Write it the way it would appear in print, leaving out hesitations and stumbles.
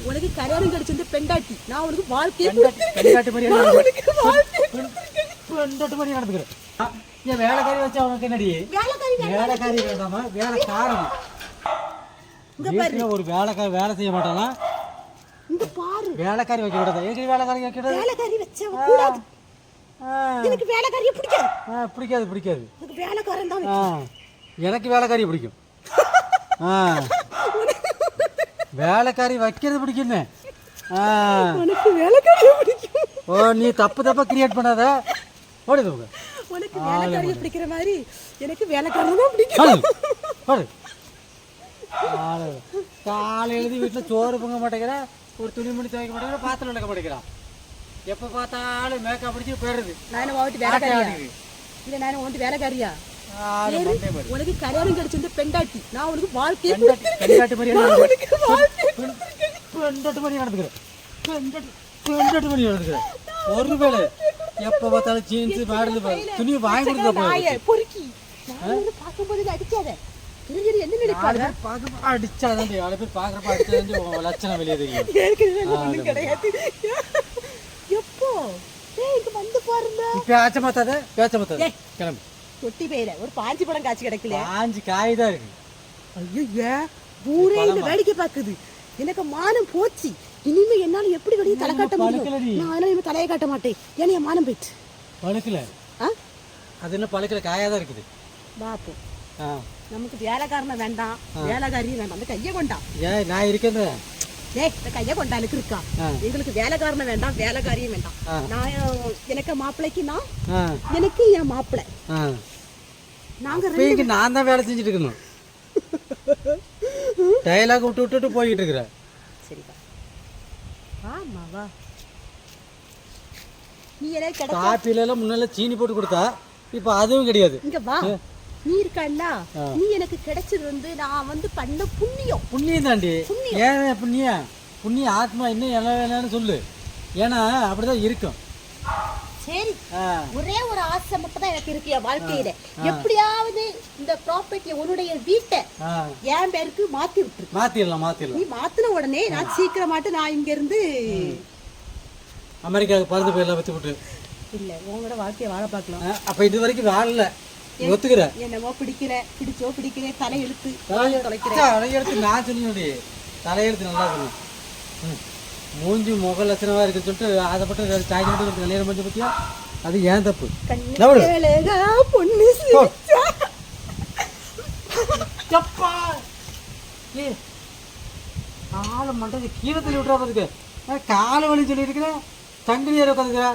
உனக்கு கல்யாணம் கிடைச்சது பெண்டாட்டி, நான் உனக்கு வாழ்க்கையை பெண்டாட்டி மாதிரி நடந்துக்கிறேன். என் வேலைக்காரி வச்சா உனக்கு என்னடி? வேலைக்காரி வேண்டாமா, வேலைக்காரன். ஒரு வேலைக்காரி வேலை செய்ய மாட்டானா? வேலைக்காரி வைக்க கூடாது. ஏன் வேலைக்காரி வைக்க கூடாது? வேலைக்காரி வச்சா கூடாது. எனக்கு வேலைக்காரியை பிடிக்காது. பிடிக்காது. எனக்கு வேலைக்காரன் தான். எனக்கு வேலைக்காரி பிடிக்கும். வேலைக்காரி வைக்கிறது பிடிக்குமே. உனக்கு வேலைக்காரியை பிடிக்கும். ஓ, நீ தப்பா கிரியேட் பண்ணாத. ஓடுது உனக்கு வேலைக்காரியை பிடிக்கிற மாதிரி எனக்கு வேலைக்காரன் தான் பிடிக்கும். காலை எழுதி வீட்டில் சோறு பொங்க மாட்டேங்கிறா, ஒரு துணிமணி துவைக்க மாட்டேங்கிற, பாத்திரம் விளக்க மாட்டேங்கிறா. எப்போ பார்த்தாலும் மேக்கப் பிடிச்சி போயிடுது. நானும் வந்துட்டு வேலைக்காரியா இல்லை, நானும் வந்துட்டு வேலைக்காரியா? உனக்கு கல்யாணம் கிடைச்சது பெண்டாட்டி, நான் உனக்கு வாழ்க்கையை பெண்டாட்டி மாதிரி நடந்துக்கிறேன். ஒருவேளை எப்ப பார்த்தாலும் ஜீன்ஸ் பேடல் துணி வாங்கி கொடுக்க பொறுக்கி பார்க்கும்போது அடிக்காத. என்ன நினைப்பாங்க? அடிச்சாதான் யாரு பேர் பாக்குறப்ப அடிச்சாதான் லட்சணம் வெளியே தெரியும். கிடையாது. எப்போ வந்து பாருங்க, பேச்ச மாத்தாத கிளம்பு. தொட்டி பேர ஒரு பாஞ்சி படம் காட்சி கிடைக்கல. பாஞ்சி காய்தான் இருக்கு. ஐயோ, ஊரே இந்த வேடிக்கை பாக்குது. எனக்கு மானம் போச்சு. இனிமே என்னால எப்படி வெளியே தலை காட்ட முடியும்? நான் அதனால இனிமே தலையை காட்ட மாட்டேன். ஏன்னா என் மானம் போயிட்டு பழுக்கல. அது என்ன பழுக்கல, காயாதான் இருக்குது. பாப்போ, நமக்கு வேலைக்காரன வேண்டாம், வேலைக்காரியும் வேண்டாம். அந்த கையை கொண்டா. ஏன் நான் இருக்கேன். இந்த கையை கொண்டா எனக்கு இருக்கா. எங்களுக்கு வேலைக்காரன வேண்டாம், வேலைக்காரியும் வேண்டாம். நான் எனக்கு மாப்பிள்ளைக்கு எனக்கு என் மாப்பிள்ளை நாங்க நான் தான் வேலை செஞ்சுட்டு இருக்கணும். டயலாக் விட்டு போய்கிட்டு இருக்கிறேன். சரிப்பா, ஆமாவா? நீ காப்பில எல்லாம் முன்னால சீனி போட்டு கொடுத்தா, இப்ப அதுவும் கிடையாது. இங்க வா, நீ இருக்கல்ல, நீ எனக்கு கிடைச்சது வந்து நான் வந்து பண்ண புண்ணியம் தாண்டி. ஏன் புண்ணிய ஆத்மா இன்னும் என்ன வேணும்னு சொல்லு. ஏன்னா அப்படிதான் இருக்கும். சரி, ஒரே ஒரு ஆசை மட்டும் தான் எனக்கு இருக்கு என் வாழ்க்கையில. எப்படியாவது இந்த ப்ராப்பர்ட்டி உன்னுடைய வீட்டை என் பேருக்கு மாத்திடலாம். நீ மாத்தின உடனே நான் சீக்கிரமாட்டு நான் இங்க இருந்து அமெரிக்காவுக்கு பறந்து போயிடலாம். வச்சு விட்டு இல்ல, உங்களோட வாழ்க்கையை வாழ பார்க்கலாம். அப்ப இது வரைக்கும் வாழல, ஒத்துக்கிற. என்னமோ பிடிக்கிறேன் தலையெழுத்து நான் சொல்லி தலையெழுத்து நல்லா சொல்லணும். மூஞ்சி முக லட்சணமா இருக்குன்னு சொல்லிட்டு ஆசைப்பட்டு சாய் மட்டும் கல்யாணம் பண்ணி பத்தியா, அது ஏன் தப்பு. காலை மண்டை கீழே தள்ளி விட்டுறா பாத்துக்க. காலை வலி சொல்லி இருக்கிற தங்கி உட்காந்துக்கிற.